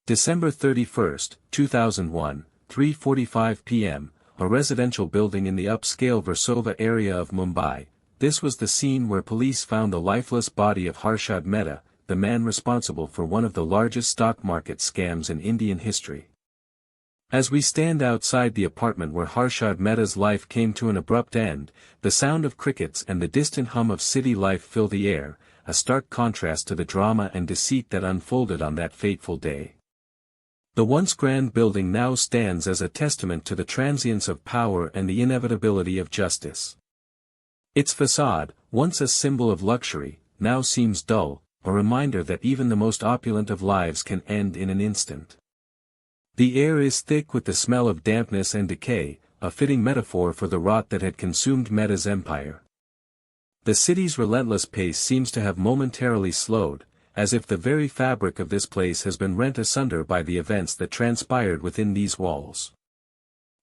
December 31, 2001, 3:45 p.m., a residential building in the upscale Versova area of Mumbai. This was the scene where police found the lifeless body of Harshad Mehta, the man responsible for one of the largest stock market scams in Indian history. As we stand outside the apartment where Harshad Mehta's life came to an abrupt end, the sound of crickets and the distant hum of city life fill the air, a stark contrast to the drama and deceit that unfolded on that fateful day. The once grand building now stands as a testament to the transience of power and the inevitability of justice. Its facade, once a symbol of luxury, now seems dull, a reminder that even the most opulent of lives can end in an instant. The air is thick with the smell of dampness and decay, a fitting metaphor for the rot that had consumed Mehta's empire. The city's relentless pace seems to have momentarily slowed, as if the very fabric of this place has been rent asunder by the events that transpired within these walls.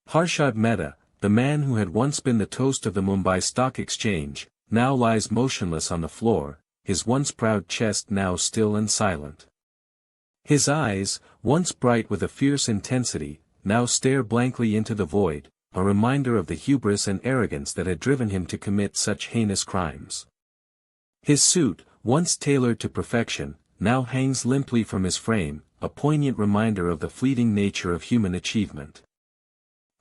Harshad Mehta, the man who had once been the toast of the Mumbai Stock Exchange, now lies motionless on the floor, his once proud chest now still and silent. His eyes, once bright with a fierce intensity, now stare blankly into the void, a reminder of the hubris and arrogance that had driven him to commit such heinous crimes. His suit, once tailored to perfection, now hangs limply from his frame, a poignant reminder of the fleeting nature of human achievement.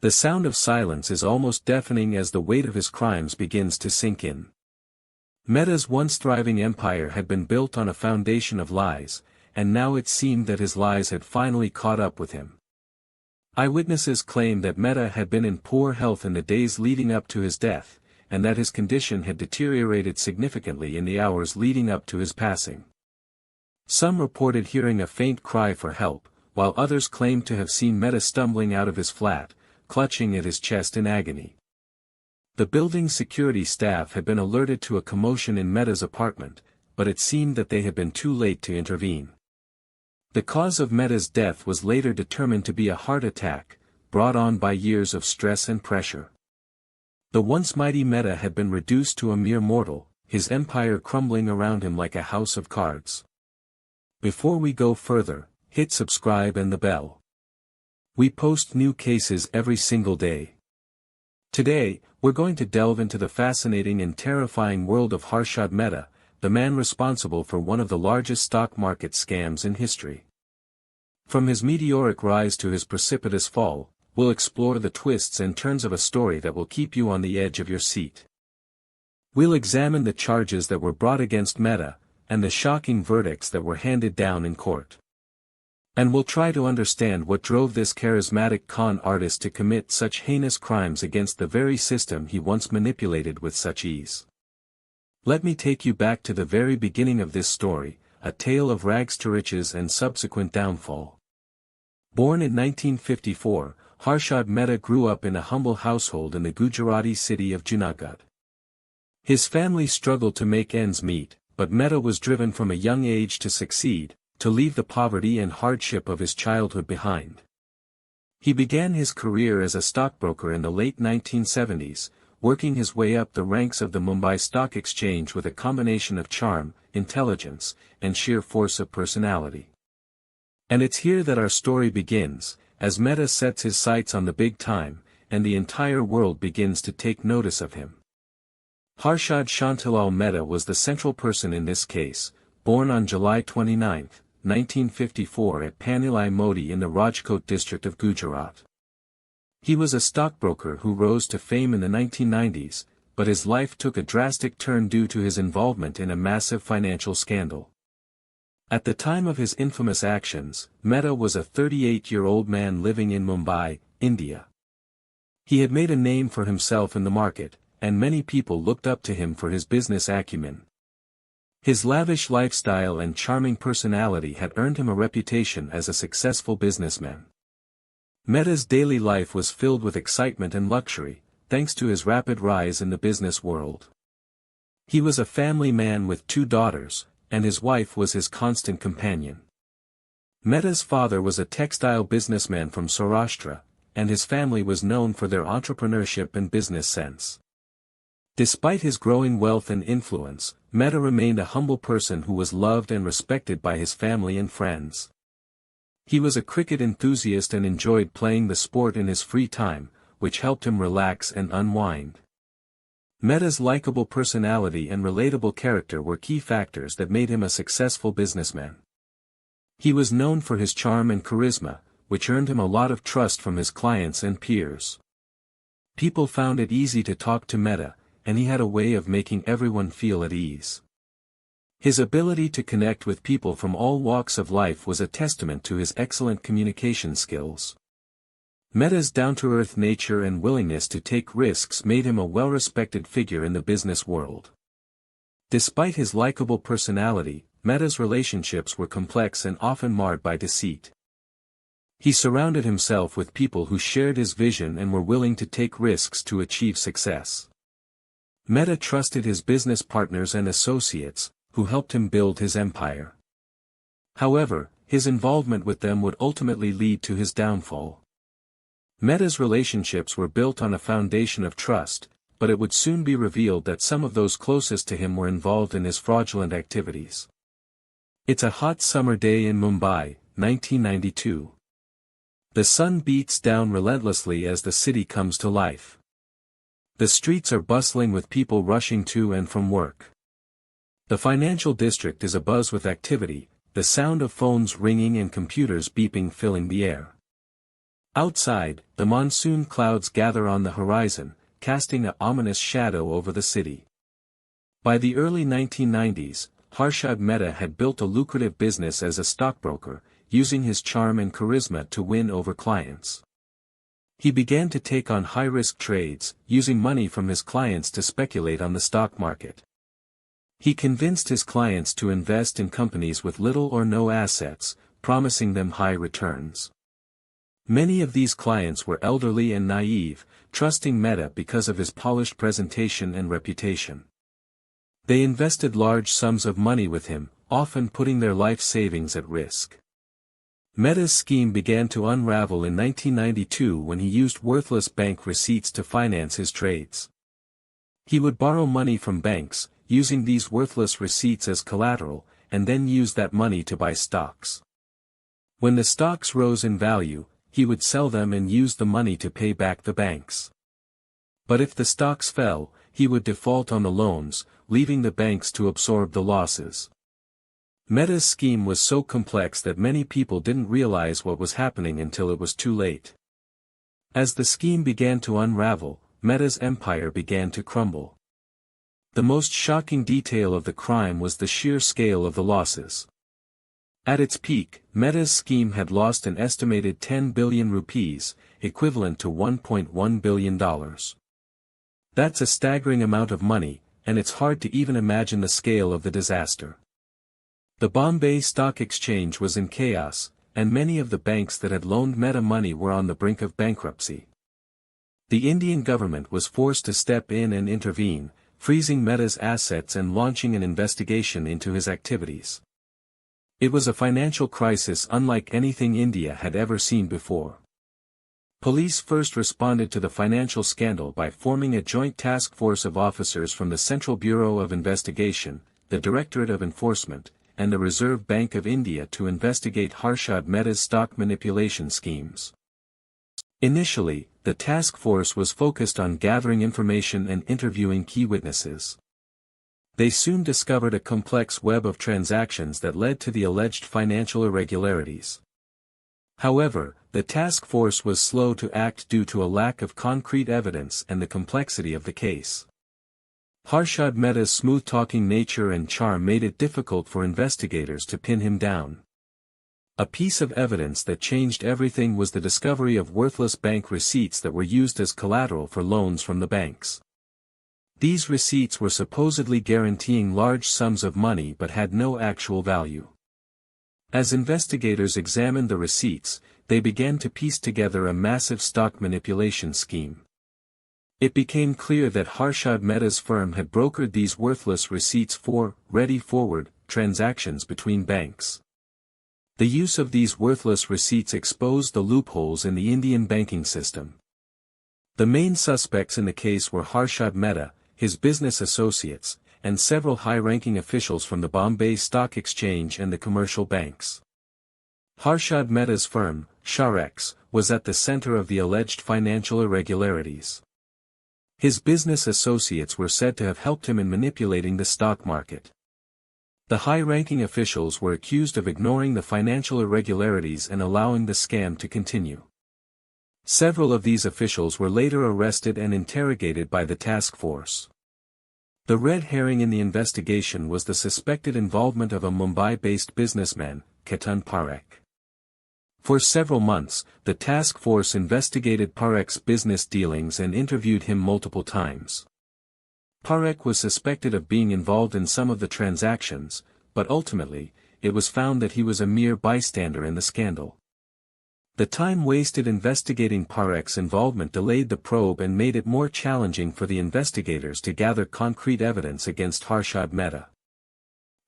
The sound of silence is almost deafening as the weight of his crimes begins to sink in. Mehta's once thriving empire had been built on a foundation of lies, and now it seemed that his lies had finally caught up with him. Eyewitnesses claimed that Mehta had been in poor health in the days leading up to his death, and that his condition had deteriorated significantly in the hours leading up to his passing. Some reported hearing a faint cry for help, while others claimed to have seen Mehta stumbling out of his flat, clutching at his chest in agony. The building's security staff had been alerted to a commotion in Mehta's apartment, but it seemed that they had been too late to intervene. The cause of Mehta's death was later determined to be a heart attack, brought on by years of stress and pressure. The once mighty Mehta had been reduced to a mere mortal, his empire crumbling around him like a house of cards. Before we go further, hit subscribe and the bell. We post new cases every single day. Today, we're going to delve into the fascinating and terrifying world of Harshad Mehta, the man responsible for one of the largest stock market scams in history. From his meteoric rise to his precipitous fall, we'll explore the twists and turns of a story that will keep you on the edge of your seat. We'll examine the charges that were brought against Mehta, and the shocking verdicts that were handed down in court. And we'll try to understand what drove this charismatic con artist to commit such heinous crimes against the very system he once manipulated with such ease. Let me take you back to the very beginning of this story, a tale of rags to riches and subsequent downfall. Born in 1954, Harshad Mehta grew up in a humble household in the Gujarati city of Junagadh. His family struggled to make ends meet, but Mehta was driven from a young age to succeed, to leave the poverty and hardship of his childhood behind. He began his career as a stockbroker in the late 1970s, working his way up the ranks of the Mumbai Stock Exchange with a combination of charm, intelligence, and sheer force of personality. And it's here that our story begins, as Mehta sets his sights on the big time, and the entire world begins to take notice of him. Harshad Shantilal Mehta was the central person in this case, born on July 29, 1954 at Panilai Modi in the Rajkot district of Gujarat. He was a stockbroker who rose to fame in the 1990s, but his life took a drastic turn due to his involvement in a massive financial scandal. At the time of his infamous actions, Mehta was a 38-year-old man living in Mumbai, India. He had made a name for himself in the market, and many people looked up to him for his business acumen. His lavish lifestyle and charming personality had earned him a reputation as a successful businessman. Mehta's daily life was filled with excitement and luxury, thanks to his rapid rise in the business world. He was a family man with 2 daughters, and his wife was his constant companion. Mehta's father was a textile businessman from Saurashtra, and his family was known for their entrepreneurship and business sense. Despite his growing wealth and influence, Mehta remained a humble person who was loved and respected by his family and friends. He was a cricket enthusiast and enjoyed playing the sport in his free time, which helped him relax and unwind. Mehta's likable personality and relatable character were key factors that made him a successful businessman. He was known for his charm and charisma, which earned him a lot of trust from his clients and peers. People found it easy to talk to Mehta, and he had a way of making everyone feel at ease. His ability to connect with people from all walks of life was a testament to his excellent communication skills. Mehta's down-to-earth nature and willingness to take risks made him a well-respected figure in the business world. Despite his likable personality, Mehta's relationships were complex and often marred by deceit. He surrounded himself with people who shared his vision and were willing to take risks to achieve success. Mehta trusted his business partners and associates, who helped him build his empire. However, his involvement with them would ultimately lead to his downfall. Mehta's relationships were built on a foundation of trust, but it would soon be revealed that some of those closest to him were involved in his fraudulent activities. It's a hot summer day in Mumbai, 1992. The sun beats down relentlessly as the city comes to life. The streets are bustling with people rushing to and from work. The financial district is abuzz with activity, the sound of phones ringing and computers beeping filling the air. Outside, the monsoon clouds gather on the horizon, casting an ominous shadow over the city. By the early 1990s, Harshad Mehta had built a lucrative business as a stockbroker, using his charm and charisma to win over clients. He began to take on high-risk trades, using money from his clients to speculate on the stock market. He convinced his clients to invest in companies with little or no assets, promising them high returns. Many of these clients were elderly and naive, trusting Mehta because of his polished presentation and reputation. They invested large sums of money with him, often putting their life savings at risk. Mehta's scheme began to unravel in 1992 when he used worthless bank receipts to finance his trades. He would borrow money from banks, using these worthless receipts as collateral, and then use that money to buy stocks. When the stocks rose in value, he would sell them and use the money to pay back the banks. But if the stocks fell, he would default on the loans, leaving the banks to absorb the losses. Mehta's scheme was so complex that many people didn't realize what was happening until it was too late. As the scheme began to unravel, Mehta's empire began to crumble. The most shocking detail of the crime was the sheer scale of the losses. At its peak, Mehta's scheme had lost an estimated 10 billion rupees, equivalent to $1.1 billion. That's a staggering amount of money, and it's hard to even imagine the scale of the disaster. The Bombay Stock Exchange was in chaos, and many of the banks that had loaned Mehta money were on the brink of bankruptcy. The Indian government was forced to step in and intervene, freezing Mehta's assets and launching an investigation into his activities. It was a financial crisis unlike anything India had ever seen before. Police first responded to the financial scandal by forming a joint task force of officers from the Central Bureau of Investigation, the Directorate of Enforcement, and the Reserve Bank of India to investigate Harshad Mehta's stock manipulation schemes. Initially, the task force was focused on gathering information and interviewing key witnesses. They soon discovered a complex web of transactions that led to the alleged financial irregularities. However, the task force was slow to act due to a lack of concrete evidence and the complexity of the case. Harshad Mehta's smooth-talking nature and charm made it difficult for investigators to pin him down. A piece of evidence that changed everything was the discovery of worthless bank receipts that were used as collateral for loans from the banks. These receipts were supposedly guaranteeing large sums of money but had no actual value. As investigators examined the receipts, they began to piece together a massive stock manipulation scheme. It became clear that Harshad Mehta's firm had brokered these worthless receipts for ready-forward transactions between banks. The use of these worthless receipts exposed the loopholes in the Indian banking system. The main suspects in the case were Harshad Mehta, his business associates, and several high-ranking officials from the Bombay Stock Exchange and the commercial banks. Harshad Mehta's firm, Sharex, was at the center of the alleged financial irregularities. His business associates were said to have helped him in manipulating the stock market. The high-ranking officials were accused of ignoring the financial irregularities and allowing the scam to continue. Several of these officials were later arrested and interrogated by the task force. The red herring in the investigation was the suspected involvement of a Mumbai-based businessman, Ketan Parekh. For several months, the task force investigated Parekh's business dealings and interviewed him multiple times. Parekh was suspected of being involved in some of the transactions, but ultimately, it was found that he was a mere bystander in the scandal. The time wasted investigating Parekh's involvement delayed the probe and made it more challenging for the investigators to gather concrete evidence against Harshad Mehta.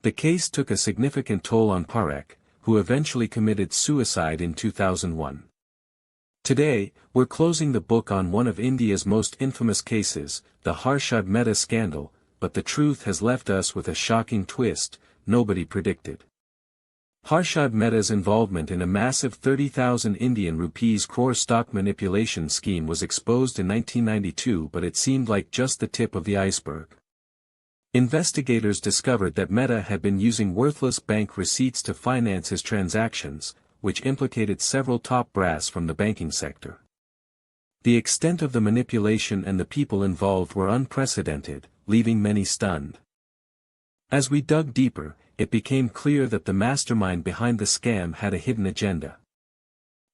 The case took a significant toll on Parekh, who eventually committed suicide in 2001. Today, we're closing the book on one of India's most infamous cases, the Harshad Mehta scandal, but the truth has left us with a shocking twist nobody predicted. Harshad Mehta's involvement in a massive 30,000 Indian rupees crore stock manipulation scheme was exposed in 1992, but it seemed like just the tip of the iceberg. Investigators discovered that Mehta had been using worthless bank receipts to finance his transactions, which implicated several top brass from the banking sector. The extent of the manipulation and the people involved were unprecedented, leaving many stunned. As we dug deeper, it became clear that the mastermind behind the scam had a hidden agenda.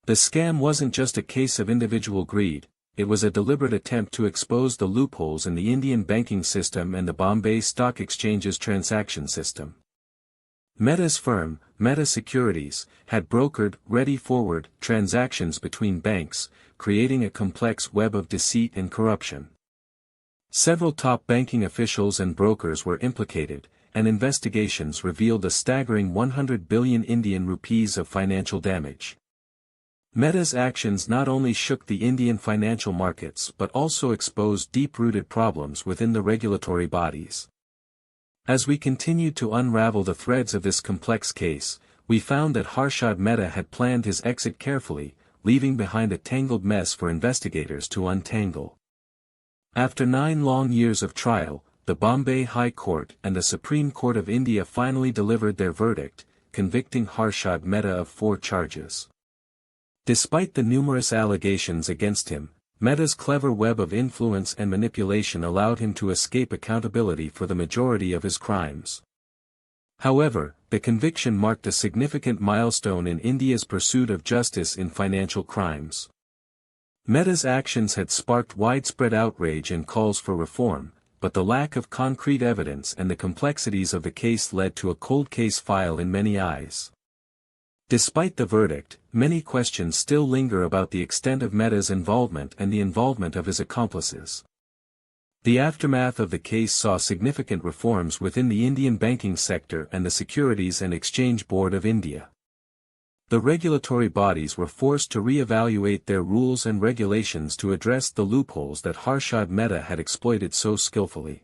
The scam wasn't just a case of individual greed, it was a deliberate attempt to expose the loopholes in the Indian banking system and the Bombay Stock Exchange's transaction system. Mehta's firm, Mehta Securities, had brokered ready-forward transactions between banks, creating a complex web of deceit and corruption. Several top banking officials and brokers were implicated, and investigations revealed a staggering 100 billion Indian rupees of financial damage. Mehta's actions not only shook the Indian financial markets but also exposed deep-rooted problems within the regulatory bodies. As we continued to unravel the threads of this complex case, we found that Harshad Mehta had planned his exit carefully, leaving behind a tangled mess for investigators to untangle. After 9 long years of trial, the Bombay High Court and the Supreme Court of India finally delivered their verdict, convicting Harshad Mehta of 4 charges. Despite the numerous allegations against him, Mehta's clever web of influence and manipulation allowed him to escape accountability for the majority of his crimes. However, the conviction marked a significant milestone in India's pursuit of justice in financial crimes. Mehta's actions had sparked widespread outrage and calls for reform, but the lack of concrete evidence and the complexities of the case led to a cold case file in many eyes. Despite the verdict, many questions still linger about the extent of Mehta's involvement and the involvement of his accomplices. The aftermath of the case saw significant reforms within the Indian banking sector and the Securities and Exchange Board of India. The regulatory bodies were forced to re-evaluate their rules and regulations to address the loopholes that Harshad Mehta had exploited so skillfully.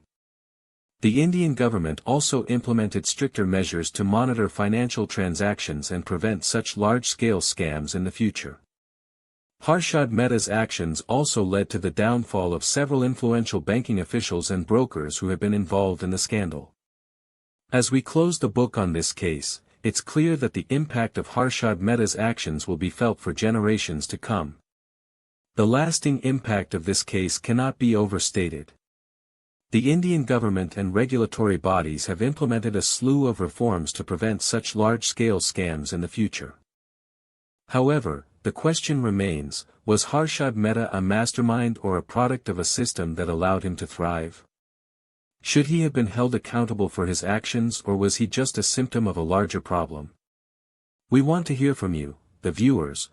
The Indian government also implemented stricter measures to monitor financial transactions and prevent such large-scale scams in the future. Harshad Mehta's actions also led to the downfall of several influential banking officials and brokers who had been involved in the scandal. As we close the book on this case, it's clear that the impact of Harshad Mehta's actions will be felt for generations to come. The lasting impact of this case cannot be overstated. The Indian government and regulatory bodies have implemented a slew of reforms to prevent such large-scale scams in the future. However, the question remains, was Harshad Mehta a mastermind or a product of a system that allowed him to thrive? Should he have been held accountable for his actions, or was he just a symptom of a larger problem? We want to hear from you, the viewers.